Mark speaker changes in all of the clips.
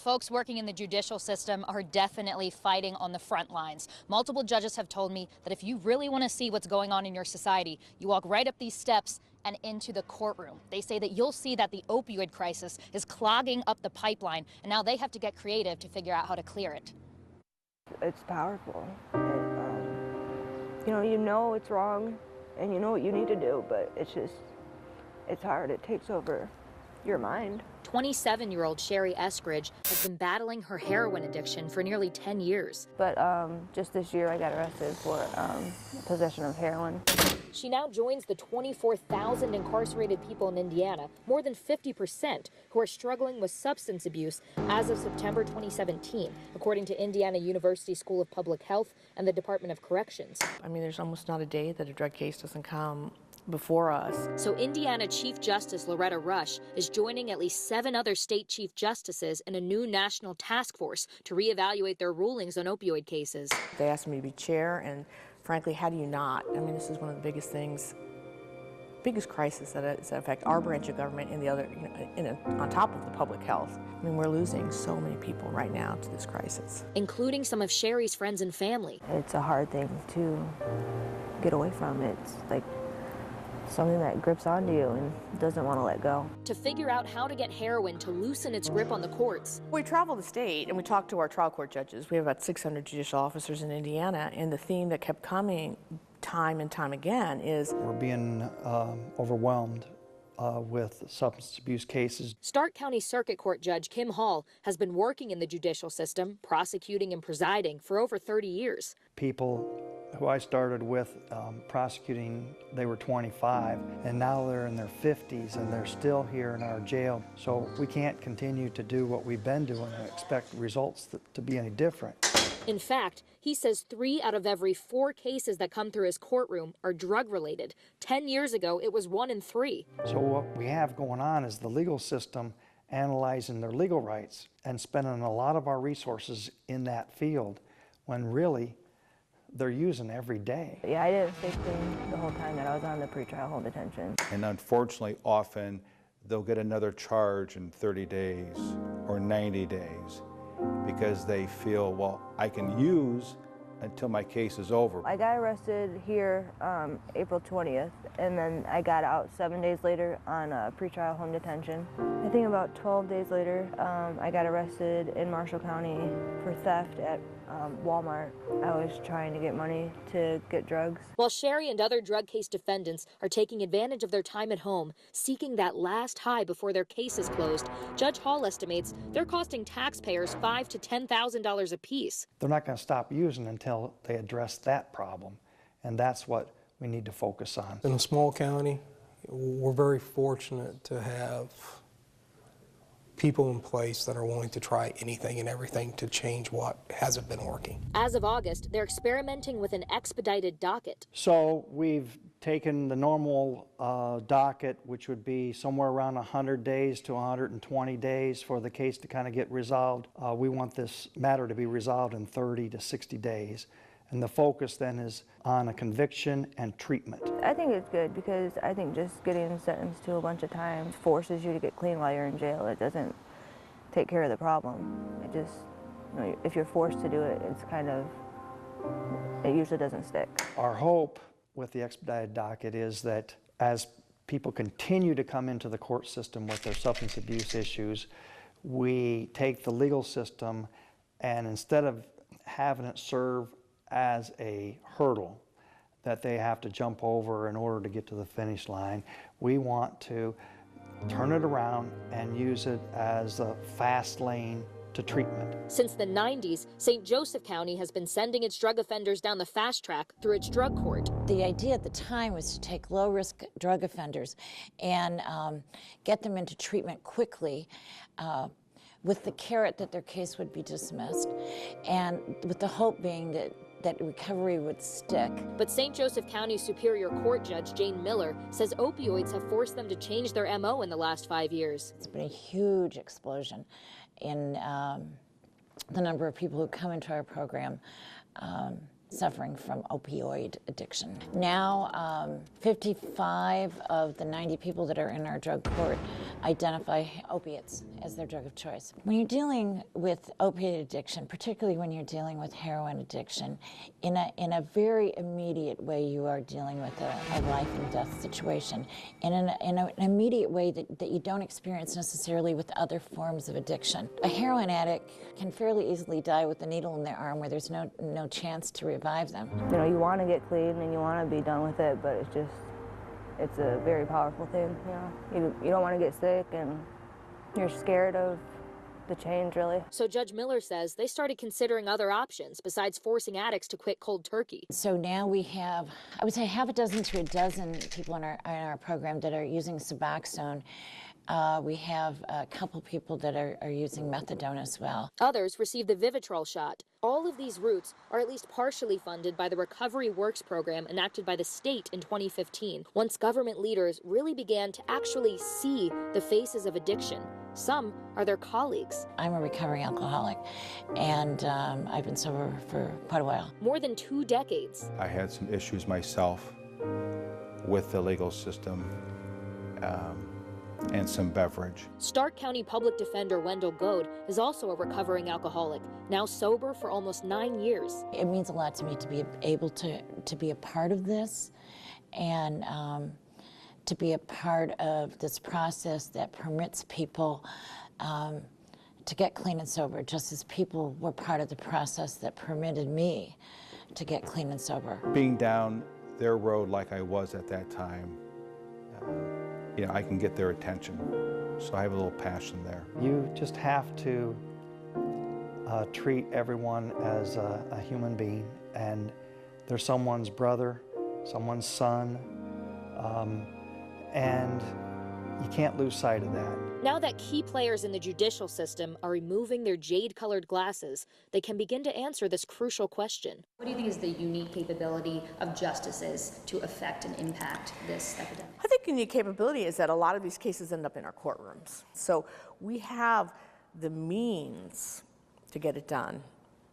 Speaker 1: Folks working in the judicial system are definitely fighting on the front lines. Multiple judges have told me that if you really want to see what's going on in your society, you walk right up these steps and into the courtroom. They say that you'll see that the opioid crisis is clogging up the pipeline, and now they have to get creative to figure out how to clear it.
Speaker 2: It's powerful. You know it's wrong, and you know what you need to do, but it's hard. It takes over your mind.
Speaker 1: 27-year-old Sherry Eskridge has been battling her heroin addiction for nearly 10 years.
Speaker 2: But just this year I got arrested for possession of heroin.
Speaker 1: She now joins the 24,000 incarcerated people in Indiana, more than 50%, who are struggling with substance abuse as of September 2017, according to Indiana University School of Public Health and the Department of Corrections.
Speaker 3: I mean, there's almost not a day that a drug case doesn't come before us.
Speaker 1: So Indiana Chief Justice Loretta Rush is joining at least 7 other state chief justices in a new national task force to reevaluate their rulings on opioid cases.
Speaker 3: They asked me to be chair, and frankly, how do you not? I mean, this is one of the biggest things, biggest crisis that affect our branch of government and the other, on top of the public health. I mean, we're losing so many people right now to this crisis.
Speaker 1: Including some of Sherry's friends and family.
Speaker 2: It's a hard thing to get away from. It's like something that grips onto you and doesn't want to let go.
Speaker 1: To figure out how to get heroin to loosen its grip on the courts.
Speaker 3: We travel the state and we talk to our trial court judges. We have about 600 judicial officers in Indiana, and the theme that kept coming time and time again is
Speaker 4: we're being overwhelmed with substance abuse cases.
Speaker 1: Stark County Circuit Court Judge Kim Hall has been working in the judicial system, prosecuting and presiding for over 30 years.
Speaker 4: People who I started with prosecuting, they were 25, and now they're in their 50s and they're still here in our jail. So we can't continue to do what we've been doing and expect results to be any different.
Speaker 1: In fact, he says 3 out of every 4 cases that come through his courtroom are drug-related. 10 years ago, it was 1 in 3.
Speaker 4: So what we have going on is the legal system analyzing their legal rights and spending a lot of our resources in that field when really they're using every day.
Speaker 2: Yeah, I did a sick thing the whole time that I was on the pretrial home detention.
Speaker 5: And unfortunately, often they'll get another charge in 30 days or 90 days because they feel, well, I can use until my case is over.
Speaker 2: I got arrested here April 20th, and then I got out 7 days later on pretrial home detention. I think about 12 days later, I got arrested in Marshall County for theft at Walmart. I was trying to get money to get drugs.
Speaker 1: While Sherry and other drug case defendants are taking advantage of their time at home, seeking that last high before their case is closed, Judge Hall estimates they're costing taxpayers $5,000 to $10,000 apiece.
Speaker 4: They're not going to stop using until they address that problem, and that's what we need to focus on.
Speaker 6: In a small county, we're very fortunate to have people in place that are willing to try anything and everything to change what hasn't been working.
Speaker 1: As of August, they're experimenting with an expedited docket.
Speaker 4: So we've taken the normal docket, which would be somewhere around 100 days to 120 days for the case to kind of get resolved. We want this matter to be resolved in 30 to 60 days. And the focus then is on a conviction and treatment.
Speaker 2: I think it's good because I think just getting sentenced to a bunch of time forces you to get clean while you're in jail. It doesn't take care of the problem. It just, if you're forced to do it, it's kind of, it usually doesn't stick.
Speaker 4: Our hope with the expedited docket is that as people continue to come into the court system with their substance abuse issues, we take the legal system and instead of having it serve as a hurdle that they have to jump over in order to get to the finish line, we want to turn it around and use it as a fast lane to treatment.
Speaker 1: Since the 90s, St. Joseph County has been sending its drug offenders down the fast track through its drug court.
Speaker 7: The idea at the time was to take low-risk drug offenders and get them into treatment quickly with the carrot that their case would be dismissed, and with the hope being that recovery would stick.
Speaker 1: But St. Joseph County Superior Court Judge Jane Miller says opioids have forced them to change their MO in the last 5 years.
Speaker 7: It's been a huge explosion in the number of people who come into our program. suffering from opioid addiction. Now, 55 of the 90 people that are in our drug court identify opiates as their drug of choice. When you're dealing with opiate addiction, particularly when you're dealing with heroin addiction, in a very immediate way you are dealing with a life and death situation, in an immediate way that you don't experience necessarily with other forms of addiction. A heroin addict can fairly easily die with a needle in their arm where there's no chance to revive them.
Speaker 2: You know, you want to get clean and you want to be done with it, but it's a very powerful thing, you know. You don't want to get sick and you're scared of the change, really.
Speaker 1: So Judge Miller says they started considering other options besides forcing addicts to quit cold turkey.
Speaker 7: So now we have, I would say, half a dozen to a dozen people in our program that are using Suboxone. We have a couple people that are using methadone as well.
Speaker 1: Others receive the Vivitrol shot. All of these routes are at least partially funded by the Recovery Works program enacted by the state in 2015, once government leaders really began to actually see the faces of addiction. Some are their colleagues.
Speaker 7: I'm a recovering alcoholic, and I've been sober for quite a while.
Speaker 1: More than 2 decades.
Speaker 5: I had some issues myself with the legal system and some beverage.
Speaker 1: Stark County Public Defender Wendell Goad is also a recovering alcoholic, now sober for almost 9 years.
Speaker 7: It means a lot to me to be able to be a part of this, and to be a part of this process that permits people to get clean and sober, just as people were part of the process that permitted me to get clean and sober.
Speaker 5: Being down their road like I was at that time, you know, I can get their attention. So I have a little passion there.
Speaker 4: You just have to treat everyone as a human being, and they're someone's brother, someone's son, and you can't lose sight of that.
Speaker 1: Now that key players in the judicial system are removing their jade-colored glasses, they can begin to answer this crucial question.
Speaker 8: What do you think is the unique capability of justices to affect and impact this epidemic?
Speaker 3: I think the unique capability is that a lot of these cases end up in our courtrooms. So we have the means to get it done.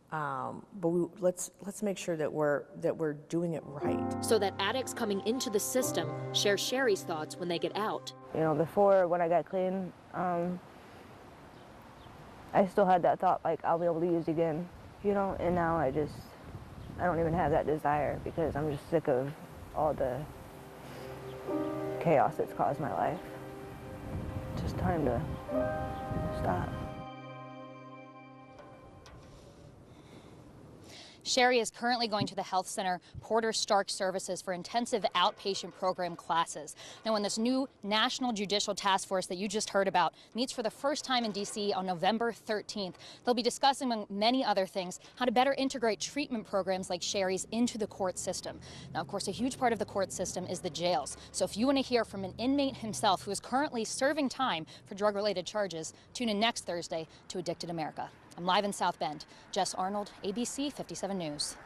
Speaker 3: But let's make sure that we're doing it right.
Speaker 1: So that addicts coming into the system share Sherry's thoughts when they get out.
Speaker 2: You know, before, when I got clean, I still had that thought, like, I'll be able to use again, you know, and now I don't even have that desire because I'm just sick of all the chaos that's caused my life. It's just time to stop.
Speaker 1: Sherry is currently going to the health center Porter Stark Services for intensive outpatient program classes. Now, when this new National Judicial Task Force that you just heard about meets for the first time in D.C. on November 13th, they'll be discussing, among many other things, how to better integrate treatment programs like Sherry's into the court system. Now, of course, a huge part of the court system is the jails. So if you want to hear from an inmate himself who is currently serving time for drug-related charges, tune in next Thursday to Addicted America. I'm live in South Bend. Jess Arnold, ABC 57 News.